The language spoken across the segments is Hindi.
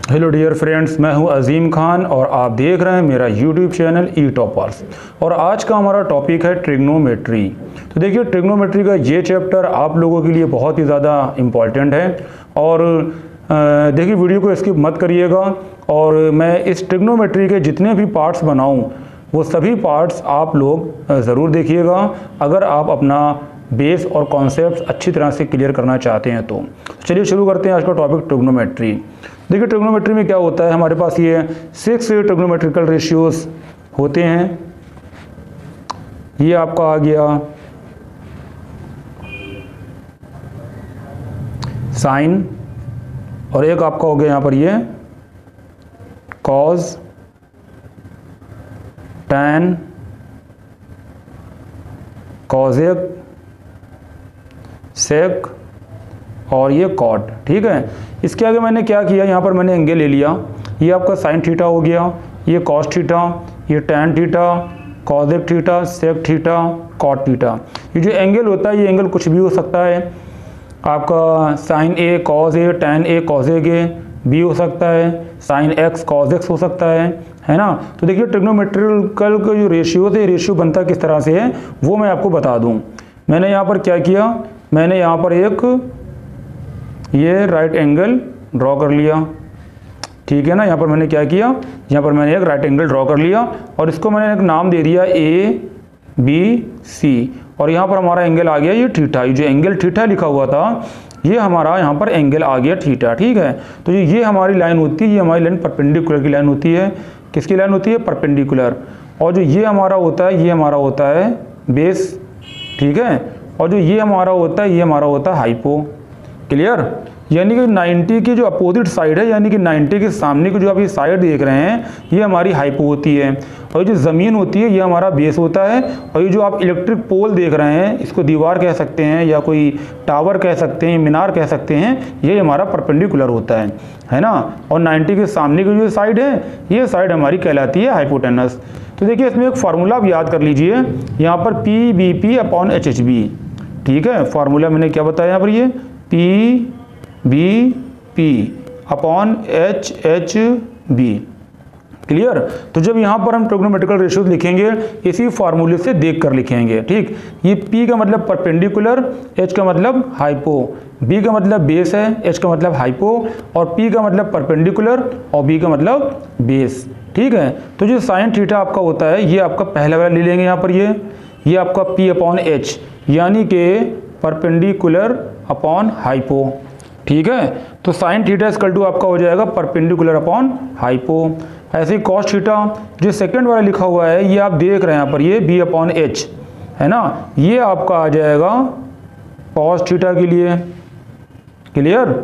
हेलो डियर फ्रेंड्स, मैं हूं अजीम खान और आप देख रहे हैं मेरा यूट्यूब चैनल ई टॉपर्स। और आज का हमारा टॉपिक है ट्रिग्नोमेट्री। तो देखिए, ट्रिग्नोमेट्री का ये चैप्टर आप लोगों के लिए बहुत ही ज़्यादा इम्पॉर्टेंट है और देखिए वीडियो को स्किप मत करिएगा। और मैं इस ट्रिग्नोमेट्री के जितने भी पार्ट्स बनाऊं वो सभी पार्ट्स आप लोग ज़रूर देखिएगा अगर आप अपना बेस और कॉन्सेप्ट्स अच्छी तरह से क्लियर करना चाहते हैं। तो चलिए शुरू करते हैं आज का टॉपिक ट्रिग्नोमेट्री। देखिए, ट्रिग्नोमेट्री में क्या होता है, हमारे पास ये 6 ट्रिग्नोमेट्रिकल रेशियोज होते हैं। ये आपका आ गया साइन और एक आपका हो गया यहाँ पर ये कॉज, टैन, कॉजेक, सेक और ये कॉट। ठीक है, इसके आगे मैंने क्या किया, यहाँ पर मैंने एंगल ले लिया। ये आपका साइन थीटा हो गया, ये कॉस थीटा, ये tan theta, cosec theta, sec theta, cot theta. ये जो एंगल होता है ये एंगल कुछ भी हो सकता है, आपका sign A cause A, tan A कॉजेक ए भी हो सकता है, साइन एक्स कॉज एक्स हो सकता है ना। तो देखिए ट्रिग्नोमेट्रिकल का जो रेशियो है, रेशियो बनता किस तरह से है वो मैं आपको बता दूं। मैंने यहाँ पर क्या किया, मैंने यहाँ पर एक ये राइट एंगल ड्रॉ कर लिया। ठीक है ना, यहाँ पर मैंने क्या किया, यहाँ पर मैंने एक राइट एंगल ड्रॉ कर लिया और इसको मैंने एक नाम दे दिया ए बी सी। और यहाँ पर हमारा एंगल आ गया ये थीटा। ये जो एंगल थीटा लिखा हुआ था ये हमारा यहाँ पर एंगल आ गया थीटा। ठीक है, तो ये हमारी लाइन होती है, ये हमारी लाइन परपेंडिकुलर की लाइन होती है। किसकी लाइन होती है? परपेंडिकुलर। और जो ये हमारा होता है ये हमारा होता है बेस। ठीक है, और जो ये हमारा होता है ये हमारा होता है हाइपो। क्लियर? यानी कि 90 की जो अपोजिट साइड है, यानी कि 90 के सामने की जो आप ये साइड देख रहे हैं ये हमारी हाइपो होती है और जो ज़मीन होती है ये हमारा बेस होता है। और ये जो आप इलेक्ट्रिक पोल देख रहे हैं इसको दीवार कह सकते हैं या कोई टावर कह सकते हैं, मीनार कह सकते हैं, ये हमारा परपेंडिकुलर होता है ना। और 90 के सामने की जो साइड है ये साइड हमारी कहलाती है हाइपोटेनस। तो देखिए इसमें एक फार्मूला आप याद कर लीजिए, यहाँ पर P B P upon H H B. ठीक है, फार्मूला मैंने क्या बताया यहाँ पर, ये P B P upon H H B. Clear? तो जब यहाँ पर हम ट्रिग्नोमेट्रिकल रेशियोज लिखेंगे इसी फार्मूले से देख कर लिखेंगे। ठीक, ये P का मतलब परपेंडिकुलर, H का मतलब हाइपो, B का मतलब बेस है, H का मतलब हाइपो और P का मतलब परपेंडिकुलर और B का मतलब बेस। ठीक है, तो जो साइन थीटा आपका होता है ये आपका पहला वाला ले लेंगे यहाँ पर, ये आपका P अपॉन H यानी कि परपेंडिकुलर अपॉन हाइपो। ठीक है, तो साइन थीटा इक्वल टू आपका हो जाएगा परपेंडिकुलर अपॉन हाइपो। ऐसे ही कॉस थीटा जो सेकंड वाला लिखा हुआ है ये आप देख रहे हैं यहाँ पर, ये बी अपॉन एच है ना, ये आपका आ जाएगा कॉस थीटा के लिए। क्लियर?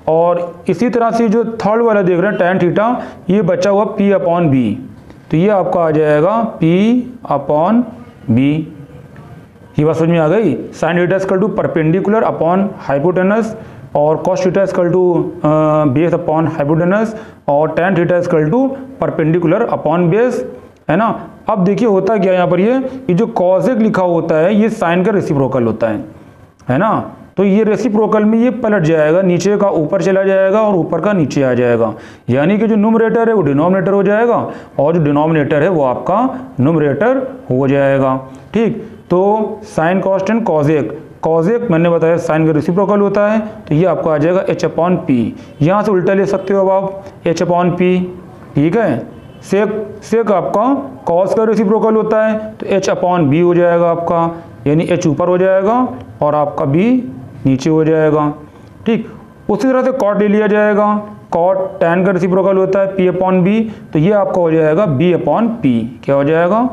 और इसी तरह से जो थर्ड वाला देख रहे हैं टैन थीटा, ये बचा हुआ पी अपॉन बी, तो ये आपका आ जाएगा पी अपॉन बी। ये बात समझ में आ गई। Sine theta equal to perpendicular upon hypotenuse और cos theta equal to base upon hypotenuse और tan theta equal to perpendicular upon base, है ना। अब देखिए होता क्या है यहाँ पर, ये जो कॉजेक लिखा होता है ये साइन का रेसिप्रोकल होता है ना। तो ये रेसिप्रोकल में ये पलट जाएगा, नीचे का ऊपर चला जाएगा और ऊपर का नीचे आ जाएगा, यानी कि जो न्यूमरेटर है वो डिनोमिनेटर हो जाएगा और जो डिनोमिनेटर है वो आपका न्यूमरेटर हो जाएगा। ठीक, तो साइन कॉस टैन कॉजेक, कॉजेक मैंने बताया साइन का रेसिप्रोकल होता है, तो ये आपको आ जाएगा एच अपॉन पी। यहाँ से उल्टा ले सकते हो अब आप, एच अपॉन पी। ठीक है, सेक आपका कॉस का रेसिप्रोकल होता है तो एच अपॉन बी हो जाएगा आपका, यानी एच ऊपर हो जाएगा और आपका बी नीचे हो जाएगा। ठीक, उसी तरह से कॉट ले लिया जाएगा, कॉट टैन का रेसिप्रोकल होता है पी अपॉन बी, तो ये आपका हो जाएगा बी अपॉन पी। क्या हो जाएगा?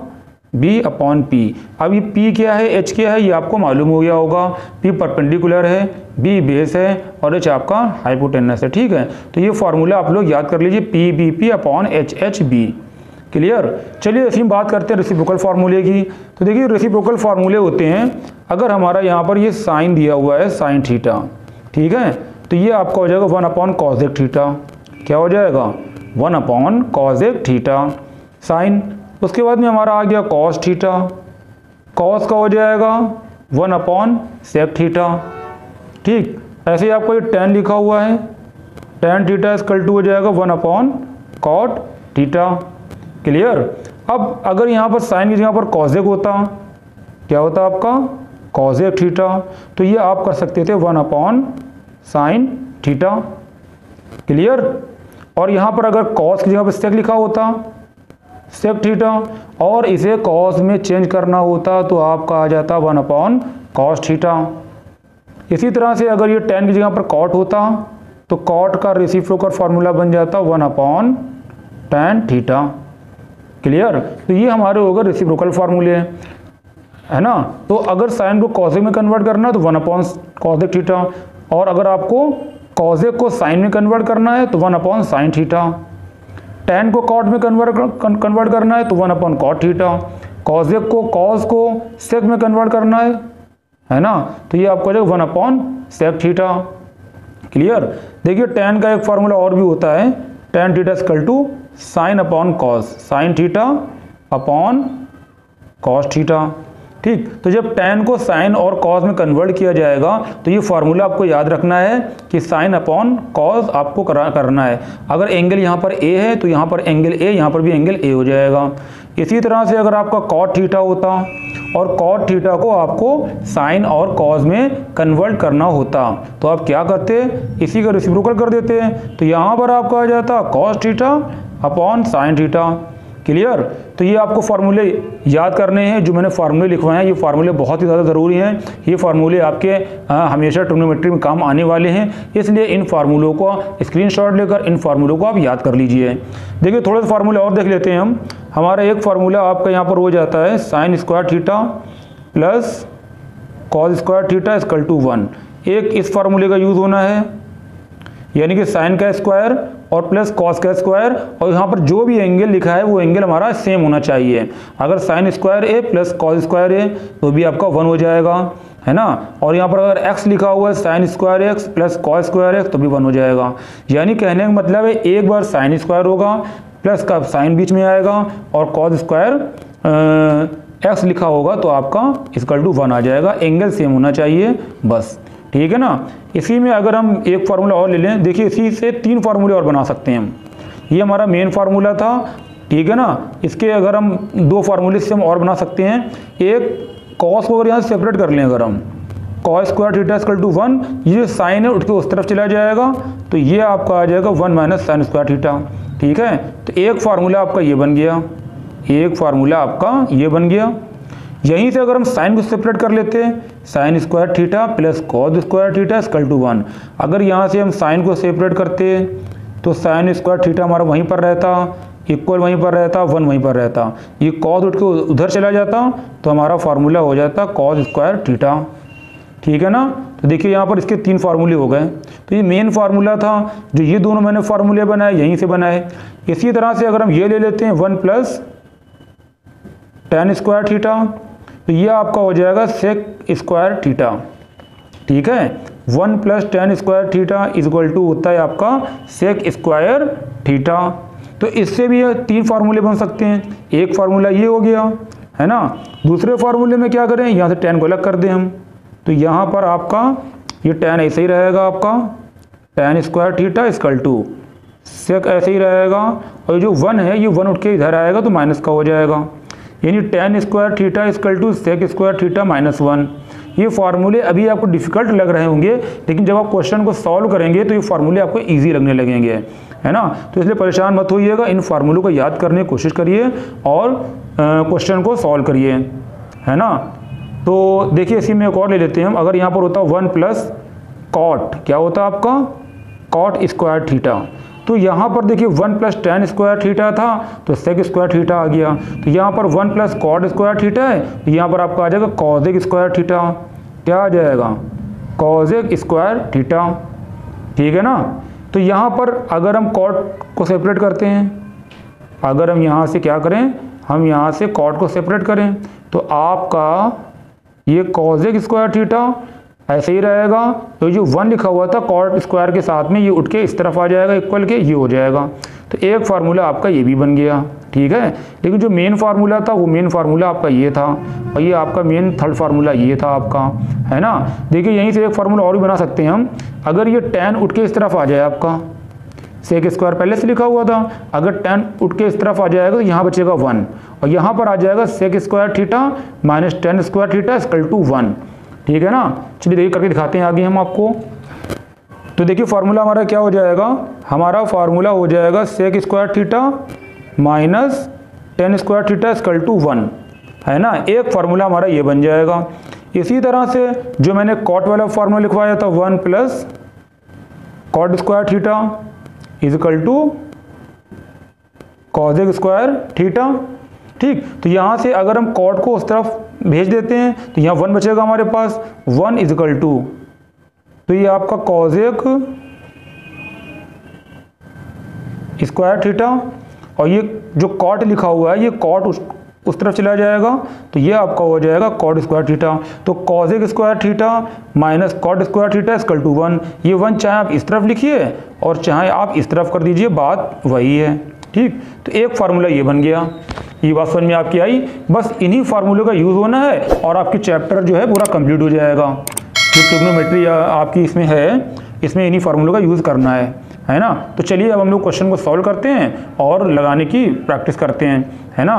B upon P. अब ये P क्या है, H क्या है, ये आपको मालूम हो गया होगा। P परपेंडिकुलर है, B बेस है और H आपका हाइपोटेनस है। ठीक है, तो ये फार्मूला आप लोग याद कर लीजिए, P B P upon H H B. Clear? चलिए ऐसी बात करते हैं रेसिप्रोकल फार्मूले की। तो देखिए रेसिप्रोकल फार्मूले होते हैं, अगर हमारा यहाँ पर ये साइन दिया हुआ है साइन थीटा, ठीक है, तो ये आपका हो जाएगा 1 अपॉन कॉसेक थीटा। क्या हो जाएगा? 1 अपॉन कॉसेक थीटा साइन। उसके बाद में हमारा आ गया कॉस थीटा, कॉस का हो जाएगा 1 अपॉन सेक थीटा। ठीक, ऐसे ही आपको ये टैन लिखा हुआ है, tan थीटा इक्वल टू हो जाएगा 1/cot थीटा। क्लियर। अब अगर यहाँ पर साइन की जगह पर कॉसेक होता, क्या होता आपका कॉसेक थीटा, तो ये आप कर सकते थे 1/sin थीटा। क्लियर। और यहाँ पर अगर कॉस की जगह पर सेक लिखा होता, सेक थीटा, और इसे कॉस में चेंज करना होता तो आपका आ जाता 1/cos थीटा। इसी तरह से अगर ये tan की जगह पर cot होता तो cot का रेसिप्रोकल फार्मूला बन जाता 1/tan थीटा। क्लियर। तो ये हमारे हो गए रेसिप्रोकल फार्मूले, है ना। तो अगर साइन को कॉसेक में कन्वर्ट करना है तो 1/cosec थीटा, और अगर आपको कॉसेक को साइन में कन्वर्ट करना है तो 1/sin थीटा। tan को cot में कन्वर्ट करना है तो 1/cot थीटा। कॉसेक को कॉस को सेक में कन्वर्ट करना है ना, तो ये आपको हो जाएगा 1/sec थीटा। क्लियर। देखिए tan का एक फार्मूला और भी होता है, tan theta equal to sin/cos, sin theta upon cos theta. ठीक। तो जब tan को sin और cos में कन्वर्ट किया जाएगा तो ये फार्मूला आपको याद रखना है कि sin/cos आपको करना है। अगर एंगल यहाँ पर A है तो यहाँ पर एंगल A, यहाँ पर भी एंगल A हो जाएगा। इसी तरह से अगर आपका cot थीटा होता और cot थीटा को आपको sin और cos में कन्वर्ट करना होता तो आप क्या करते, इसी का रेसिप्रोकल कर देते। तो यहाँ पर आपका आ जाता cos theta upon sin theta. Clear. तो ये आपको फार्मूले याद करने हैं, जो मैंने फार्मूले लिखवाए हैं ये फार्मूले बहुत ही ज़्यादा ज़रूरी हैं। ये फार्मूले आपके हमेशा ट्रिग्नोमेट्री में काम आने वाले हैं, इसलिए इन फार्मूलों को स्क्रीनशॉट लेकर इन फार्मूलों को आप याद कर लीजिए। देखिए थोड़े से फार्मूले और देख लेते हैं हम। हमारा एक फार्मूला आपका यहाँ पर हो जाता है sin square theta plus cos square theta equal to 1। एक इस फार्मूले का यूज़ होना है, यानी कि साइन का स्क्वायर और प्लस कॉस का स्क्वायर, और यहाँ पर जो भी एंगल लिखा है वो एंगल हमारा सेम होना चाहिए। अगर sine square a plus cos square ए तो भी आपका 1 हो जाएगा, है ना। और यहाँ पर अगर x लिखा हुआ है sine square x plus cos square x तो भी 1 हो जाएगा। यानी कहने का मतलब है एक बार साइन स्क्वायर होगा प्लस का साइन बीच में आएगा और कॉस स्क्वायर एक्स लिखा होगा तो आपका इक्वल टू 1 आ जाएगा। एंगल सेम होना चाहिए बस, ठीक है ना। इसी में अगर हम एक फार्मूला और ले लें, देखिए इसी से 3 फार्मूले और बना सकते हैं हम। ये हमारा मेन फार्मूला था, ठीक है ना। इसके अगर हम 2 फार्मूले से हम और बना सकते हैं। एक कॉस को अगर यहाँ से सेपरेट कर लें, अगर हम cos square theta equal to 1, ये साइन है उठ के उस तरफ चला जाएगा तो ये आपका आ जाएगा 1 माइनस साइन स्क्वायर थीटा। ठीक है। तो एक फार्मूला आपका ये बन गया, एक फार्मूला आपका ये बन गया। यहीं से अगर हम साइन को सेपरेट कर लेते हैं, sine square theta plus cos square theta equal to 1। अगर यहाँ से हम साइन को सेपरेट करते तो साइन स्क्वायर थीटा हमारा वहीं पर रहता, इक्वल वहीं पर रहता, 1 वहीं पर रहता। ये कॉस उठ के उधर चला जाता तो हमारा फार्मूला हो जाता कॉस स्क्वायर थीटा। ठीक है ना। तो देखिए यहाँ पर इसके 3 फार्मूले हो गए। तो ये मेन फार्मूला था, जो ये दोनों मैंने फार्मूले बनाए यहीं से बनाए। इसी तरह से अगर हम ये ले लेते हैं 1 प्लस tan स्क्वायर थीटा तो ये आपका हो जाएगा सेक स्क्वायर थीटा। ठीक है। 1 plus tan square theta equal to होता है आपका सेक स्क्वायर थीटा। तो इससे भी 3 फार्मूले बन सकते हैं। एक फार्मूला ये हो गया, है ना। दूसरे फार्मूले में क्या करें, यहाँ से tan को अलग कर दें हम, तो यहाँ पर आपका ये tan ऐसे ही रहेगा, आपका tan square theta equal to sec ऐसे ही रहेगा, और जो 1 है ये 1 उठ के इधर आएगा तो माइनस का हो जाएगा, यानी tan square theta equal to sec square theta minus 1। ये फार्मूले अभी आपको डिफिकल्ट लग रहे होंगे, लेकिन जब आप क्वेश्चन को सॉल्व करेंगे तो ये फार्मूले आपको इजी लगने लगेंगे, है ना। तो इसलिए परेशान मत होइएगा, इन फार्मूलों को याद करने की कोशिश करिए और क्वेश्चन को सॉल्व करिए, है ना। तो देखिए इसी में एक और ले लेते हैं हम। अगर यहाँ पर होता 1 प्लस कॉट, क्या होता आपका कॉट स्क्वायर थीटा, तो यहाँ पर देखिए 1 प्लस tan स्क्वायर थीटा था तो सेक स्क्वायर थीटा आ गया। तो यहाँ पर 1 प्लस कॉट स्क्वायर थीटा है तो यहाँ पर आपका आ जाएगा कॉसेक स्क्वायर थीटा। क्या आ जाएगा कॉसेक स्क्वायर थीटा। ठीक है ना। तो यहाँ पर अगर हम कॉट को सेपरेट करते हैं, अगर हम यहाँ से क्या करें, हम यहाँ से कॉट को सेपरेट करें तो आपका ये कॉसेक स्क्वायर थीटा ऐसे ही रहेगा। तो जो 1 लिखा हुआ था कॉट स्क्वायर के साथ में ये उठ के इस तरफ आ जाएगा, इक्वल के ये हो जाएगा। तो एक फार्मूला आपका ये भी बन गया, ठीक है। लेकिन जो मेन फार्मूला था वो मेन फार्मूला आपका ये था, और ये आपका मेन थर्ड फार्मूला ये था आपका, है ना। देखिए यहीं से एक फार्मूला और भी बना सकते हैं हम। अगर ये tan उठ के इस तरफ आ जाए आपका, सेक स्क्वायर पहले से लिखा हुआ था, अगर tan उठ के इस तरफ आ जाएगा तो यहाँ बचेगा 1 और यहाँ पर आ जाएगा sec square theta minus tan square theta equal to 1। ठीक है ना। चलिए देखिए करके दिखाते हैं आगे हम आपको। तो देखिए फार्मूला हमारा क्या हो जाएगा, हमारा फार्मूला हो जाएगा sec square theta minus tan square theta equal to 1, है ना। एक फार्मूला हमारा ये बन जाएगा। इसी तरह से जो मैंने कॉट वाला फार्मूला लिखवाया था 1 plus cot square theta is equal to cosec square theta. ठीक, तो यहाँ से अगर हम कॉट को उस तरफ भेज देते हैं तो यहाँ 1 बचेगा हमारे पास, 1 इज इक्वल टू, तो ये आपका कॉसेक स्क्वायर थीटा और ये जो कॉट लिखा हुआ है ये कॉट उस तरफ चला जाएगा तो ये आपका हो जाएगा कॉट स्क्वायर थीटा। तो cosec square theta minus cot square theta equal to 1। ये 1 चाहे आप इस तरफ लिखिए और चाहे आप इस तरफ कर दीजिए, बात वही है। ठीक, तो एक फार्मूला ये बन गया। ये बात समझ में आपकी आई। बस इन्हीं फार्मूले का यूज़ होना है और आपकी चैप्टर जो है पूरा कंप्लीट हो जाएगा। जो ट्रिग्नोमेट्री आपकी इसमें है, इसमें इन्हीं फार्मूलों का यूज़ करना है ना। तो चलिए अब हम लोग क्वेश्चन को सॉल्व करते हैं और लगाने की प्रैक्टिस करते हैं, है ना।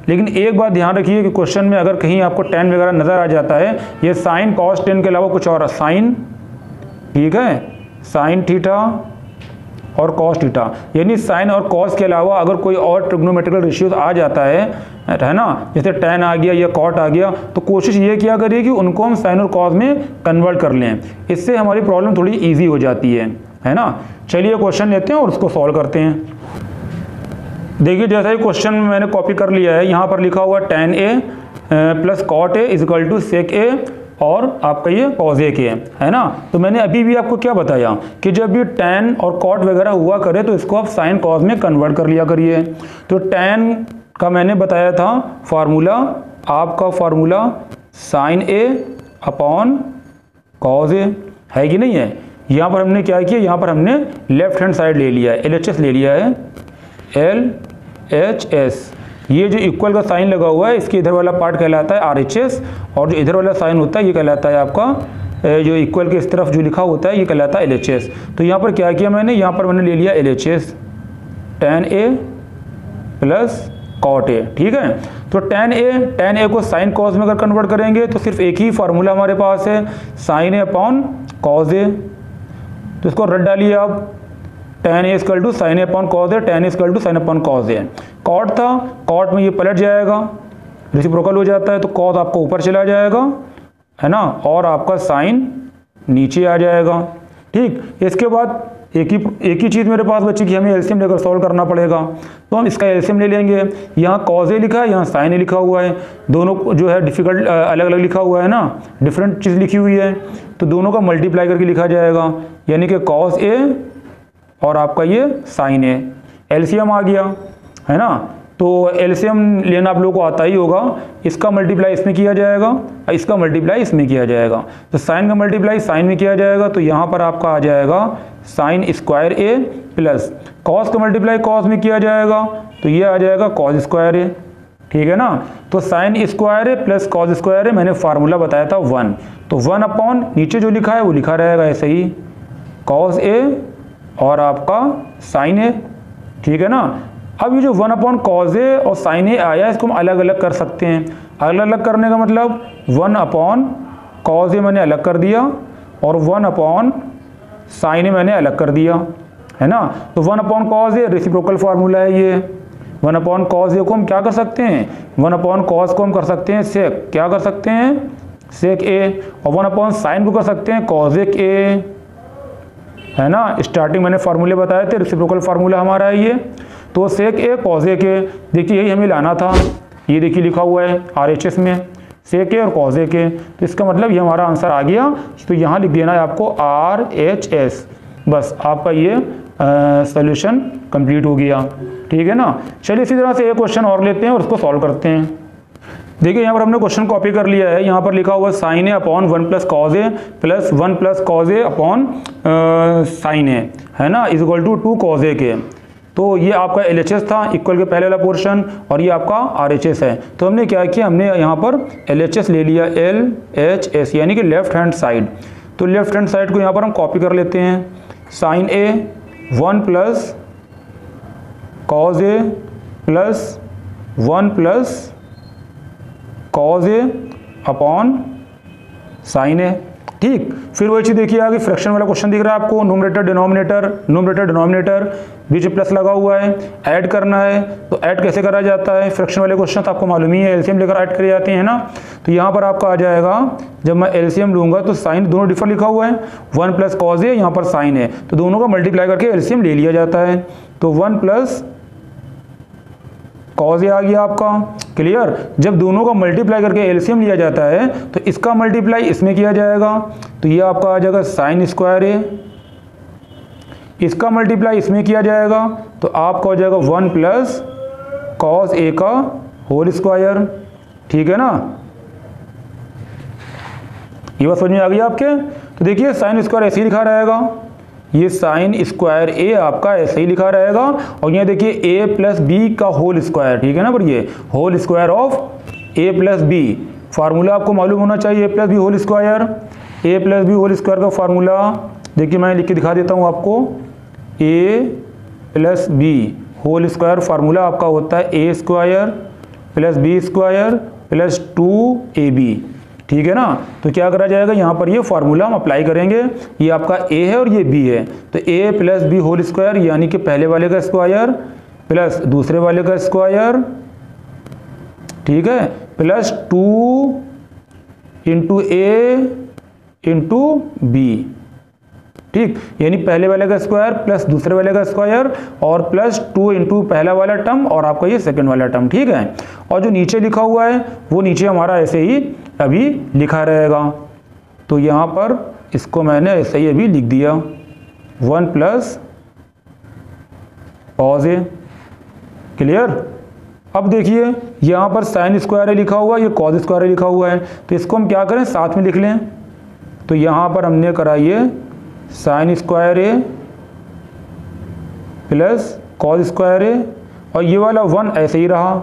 लेकिन एक बात ध्यान रखिए कि क्वेश्चन में अगर कहीं आपको tan वगैरह नज़र आ जाता है, ये साइन कॉस tan के अलावा कुछ और साइन, ठीक है, साइन थीटा और कॉस थीटा, यानी साइन और कॉस के अलावा अगर कोई और ट्रिग्नोमेट्रिकल रेशियोज आ जाता है ना, जैसे tan आ गया या कॉट आ गया, तो कोशिश ये किया करिए कि उनको हम साइन और कॉस में कन्वर्ट कर लें। इससे हमारी प्रॉब्लम थोड़ी ईजी हो जाती है ना। चलिए क्वेश्चन लेते हैं और उसको सॉल्व करते हैं। देखिए जैसा ही क्वेश्चन मैंने कॉपी कर लिया है, यहाँ पर लिखा हुआ tan a plus cot a is equal to sec a और आपका ये कॉस a के, है ना। तो मैंने अभी भी आपको क्या बताया कि जब ये tan और कॉट वगैरह हुआ करे तो इसको आप साइन कॉस में कन्वर्ट कर लिया करिए। तो tan का मैंने बताया था फार्मूला, आपका formula sign a upon cos a है कि नहीं है। यहाँ पर हमने क्या किया, यहाँ पर हमने लेफ्ट हैंड साइड ले लिया है, LHS ले लिया है, LHS। ये जो इक्वल का साइन लगा हुआ है इसके इधर वाला पार्ट कहलाता है RHS और जो इधर वाला साइन होता है ये कहलाता है आपका, जो इक्वल के इस तरफ जो लिखा होता है ये कहलाता है LHS। तो यहाँ पर क्या किया मैंने, यहाँ पर मैंने ले लिया LHS tan a plus cot a। ठीक है, तो tan a को साइन कॉस में अगर कन्वर्ट करेंगे तो सिर्फ एक ही फार्मूला हमारे पास है, sine a upon cos a। तो इसको रट डालिए आप, tan a equal to sine a upon cos a, tan a equal to sine upon cos a। Cot था, कॉट में ये पलट जाएगा, रेसिप्रोकल हो जाता है तो कॉस आपको ऊपर चला जाएगा, है ना, और आपका साइन नीचे आ जाएगा। ठीक, इसके बाद एक ही चीज़ मेरे पास बची कि हमें एलसीएम लेकर सॉल्व करना पड़ेगा। तो हम इसका एलसीएम ले लेंगे। यहाँ कॉस a लिखा है, यहाँ साइन a लिखा हुआ है, दोनों जो है डिफिकल्ट अलग अलग लिखा हुआ है ना, डिफरेंट चीज़ लिखी हुई है, तो दोनों का मल्टीप्लाई करके लिखा जाएगा, यानी कि कॉस a और आपका ये साइन a। एलसीएम आ गया, है ना। तो एलसीएम लेना आप लोगों को आता ही होगा, इसका मल्टीप्लाई इसमें किया जाएगा, इसका मल्टीप्लाई इसमें किया जाएगा। तो साइन का मल्टीप्लाई साइन में किया जाएगा, तो यहाँ पर आपका आ जाएगा sine square a plus cos का मल्टीप्लाई कॉस में किया जाएगा, तो ये आ जाएगा कॉस स्क्वायर a। ठीक है ना। तो sine square a plus cos square a, मैंने फार्मूला बताया था 1, तो 1 अपॉन नीचे जो लिखा है वो लिखा रहेगा ऐसे ही, कॉस a और आपका साइन a। ठीक है ना। अब ये जो 1 अपॉन कॉस a और साइन a आया, इसको हम अलग अलग कर सकते हैं। अलग अलग करने का मतलब 1 अपॉन कॉस a मैंने अलग कर दिया और 1 अपॉन साइन a मैंने अलग कर दिया, है ना। तो 1 upon cos a reciprocal formula है ये। 1 अपॉन कॉस a को हम क्या कर सकते हैं, 1 अपॉन कॉस को हम कर सकते हैं सेक, क्या कर सकते हैं, सेक a, और 1 अपॉन साइन को कर सकते हैं कॉसेक a, है ना। स्टार्टिंग मैंने फार्मूले बताए थे, रेसिप्रोकल फार्मूला हमारा है ये। तो सेक a कॉसेक a, देखिए यही हमें लाना था, ये देखिए लिखा हुआ है RHS में सेक a और कॉसेक a, तो इसका मतलब ये हमारा आंसर आ गया। तो यहाँ लिख देना है आपको RHS, बस आपका ये सॉल्यूशन कंप्लीट हो गया। ठीक है ना। चलिए इसी तरह से एक क्वेश्चन और लेते हैं और उसको सॉल्व करते हैं। देखिए यहाँ पर हमने क्वेश्चन कॉपी कर लिया है, यहाँ पर लिखा हुआ sine a upon 1 plus cos a plus 1 plus cos a upon sine a, है ना, is equal to 2 cos a के। तो ये आपका LHS था, इक्वल के पहले वाला पोर्शन, और ये आपका RHS है। तो हमने क्या किया, हमने यहाँ पर LHS ले लिया, LHS यानी कि लेफ्ट हैंड साइड। तो लेफ्ट हैंड साइड को यहाँ पर हम कॉपी कर लेते हैं, sine a 1 plus cos a plus 1 plus cos a upon sine a. ठीक, फिर वही चीज़ देखिए आगे फ्रैक्शन वाला क्वेश्चन दिख रहा है आपको, न्यूमरेटर डिनोमिनेटर बीच में प्लस लगा हुआ है, ऐड करना है। तो ऐड कैसे करा जाता है, फ्रैक्शन वाले क्वेश्चन तो आपको मालूम ही है, एलसीएम लेकर ऐड करे जाते हैं ना। तो यहाँ पर आपका आ जाएगा, जब मैं एलसीएम लूंगा तो साइन दोनों डिफर लिखा हुआ है, 1 प्लस कॉज ए, यहाँ पर साइन है, तो दोनों का मल्टीप्लाई करके एलसीएम ले लिया जाता है। तो 1 प्लस कॉज ए आ गया आपका, क्लियर। जब दोनों का मल्टीप्लाई करके एलसीएम लिया जाता है तो इसका मल्टीप्लाई इसमें किया जाएगा, तो ये आपका आ जाएगा साइन स्क्वायर ए, इसका मल्टीप्लाई इसमें किया जाएगा तो आपका हो जाएगा 1 प्लस कॉस ए का होल स्क्वायर। ठीक है ना, ये बात समझ में आ गई आपके। तो देखिए साइन स्क्वायर ऐसे ही लिखा रहेगा, ये साइन स्क्वायर ए आपका ऐसे ही लिखा रहेगा, और यहाँ देखिए ए प्लस बी का होल स्क्वायर। ठीक है ना, पर ये whole square of a plus b, formula आपको मालूम होना चाहिए, a plus B whole square. A plus B whole square का फार्मूला देखिए मैं लिख के दिखा देता हूँ आपको, a plus B whole square formula आपका होता है a square plus b square plus 2ab। ठीक है ना, तो क्या करा जाएगा, यहाँ पर ये फार्मूला हम अप्लाई करेंगे, ये आपका a है और ये b है, तो a plus B whole square यानी कि पहले वाले का स्क्वायर प्लस दूसरे वाले का स्क्वायर, ठीक है, plus 2 into a into B. ठीक, यानी पहले वाले का स्क्वायर प्लस दूसरे वाले का स्क्वायर और प्लस 2 इंटू पहला वाला टर्म और आपका ये सेकंड वाला टर्म। ठीक है, और जो नीचे लिखा हुआ है वो नीचे हमारा ऐसे ही अभी लिखा रहेगा, तो यहाँ पर इसको मैंने ऐसे ही अभी लिख दिया, 1 प्लस कॉस ए। क्लियर। अब देखिए यहाँ पर साइन स्क्वायर ए लिखा हुआ है, ये कॉस स्क्वायर ए लिखा हुआ है, तो इसको हम क्या करें साथ में लिख लें। तो यहाँ पर हमने करा ये sine square a plus cos square ए, और ये वाला 1 ऐसे ही रहा,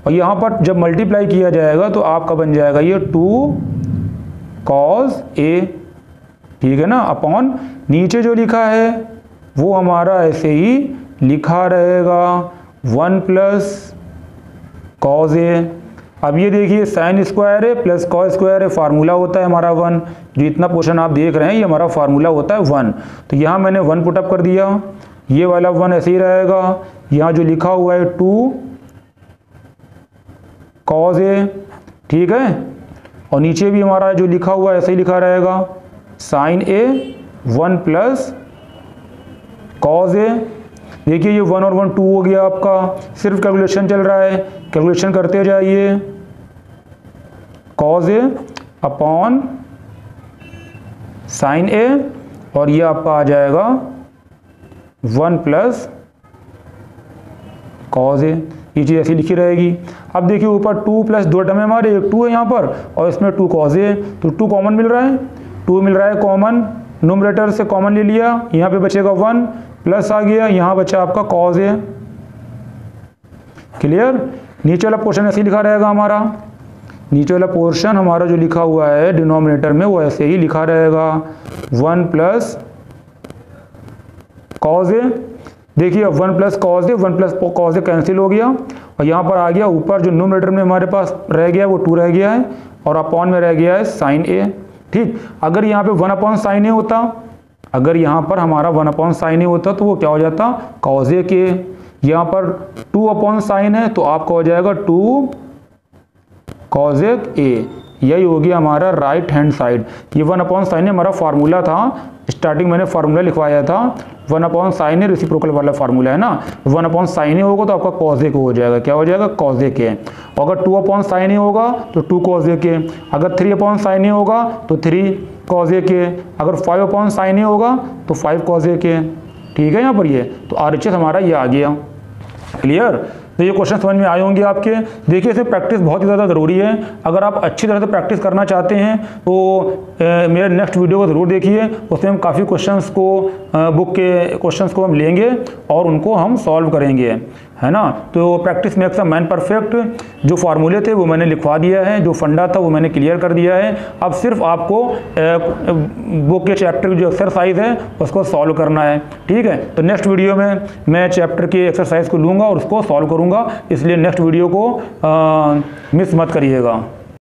और यहाँ पर जब मल्टीप्लाई किया जाएगा तो आपका बन जाएगा ये 2 कॉस ए। ठीक है ना, अपॉन नीचे जो लिखा है वो हमारा ऐसे ही लिखा रहेगा 1 प्लस कॉस ए। अब ये देखिए साइन स्क्वायर है प्लस कॉस स्क्वायर है, फार्मूला होता है हमारा 1, जो इतना पोर्शन आप देख रहे हैं ये हमारा फार्मूला होता है 1। तो यहाँ मैंने 1 पुटअप कर दिया, ये वाला 1 ऐसे ही रहेगा, यहाँ जो लिखा हुआ है 2 कॉस ए। ठीक है, और नीचे भी हमारा जो लिखा हुआ है ऐसे ही लिखा रहेगा sign A 1 plus cos A. देखिए ये 1 और 1 2 हो गया आपका, सिर्फ कैलकुलेशन चल रहा है, कैलकुलेशन करते जाइए, कॉस ए अपॉन साइन ए, और ये आपका आ जाएगा 1 प्लस कॉस ए, ये चीज़ ऐसी लिखी रहेगी। अब देखिए ऊपर 2 प्लस 2 टर्म है हमारे, एक 2 है यहाँ पर और इसमें 2 कॉस ए, तो 2 कॉमन मिल रहा है, 2 मिल रहा है कॉमन, न्यूमरेटर से कॉमन ले लिया, यहाँ पे बचेगा 1 प्लस आ गया, यहाँ बचा आपका कॉस ए। क्लियर। नीचे वाला पोर्शन ऐसे ही लिखा रहेगा हमारा, नीचे वाला पोर्शन हमारा जो लिखा हुआ है डिनोमिनेटर में वो ऐसे ही लिखा रहेगा 1 प्लस कॉस ए। देखिए 1 plus cos A, 1 plus cos A cancel हो गया, और यहाँ पर आ गया ऊपर जो न्यूमरेटर में हमारे पास रह गया वो 2 रह गया है, और अपॉन में रह गया है साइन ए। ठीक, अगर यहाँ पे 1 अपॉन साइन ए होता, अगर यहाँ पर हमारा 1 अपॉन साइन ए होता तो वो क्या हो जाता कॉस ए के, यहाँ पर 2 अपॉन साइन है तो आपका हो जाएगा 2 कॉस ए। यही हो गया हमारा राइट हैंड साइड। ये 1 अपॉन साइन ए हमारा फार्मूला था, स्टार्टिंग मैंने फार्मूला लिखवाया था, 1 अपॉन साइन ए रेसिप्रोकल वाला फार्मूला है ना, 1 अपॉन साइन ए होगा तो आपका कॉस ए को हो जाएगा, क्या हो जाएगा कॉस ए के। अगर 2 अपॉन साइन ए होगा तो 2 कॉस ए के, अगर 3 अपॉन साइन ए होगा तो 3 कॉस ए के, अगर 5 अपॉन साइन ए होगा तो 5 कॉस ए के। ठीक है, यहाँ पर ये तो RHS हमारा ये आ गया। क्लियर। तो ये क्वेश्चन समझ में आए होंगे आपके। देखिए इसमें प्रैक्टिस बहुत ही ज़्यादा ज़रूरी है, अगर आप अच्छी तरह से प्रैक्टिस करना चाहते हैं तो मेरे नेक्स्ट वीडियो को ज़रूर देखिए, उसमें हम काफ़ी क्वेश्चंस को बुक के क्वेश्चंस को हम लेंगे और उनको हम सॉल्व करेंगे। है ना। तो practice makes a man perfect जो फार्मूले थे वो मैंने लिखवा दिया है, जो फंडा था वो मैंने क्लियर कर दिया है। अब सिर्फ आपको बुक के चैप्टर की जो एक्सरसाइज है उसको सॉल्व करना है, ठीक है। तो नेक्स्ट वीडियो में मैं चैप्टर की एक्सरसाइज को लूँगा और उसको सॉल्व करूँगा, इसलिए नेक्स्ट वीडियो को मिस मत करिएगा।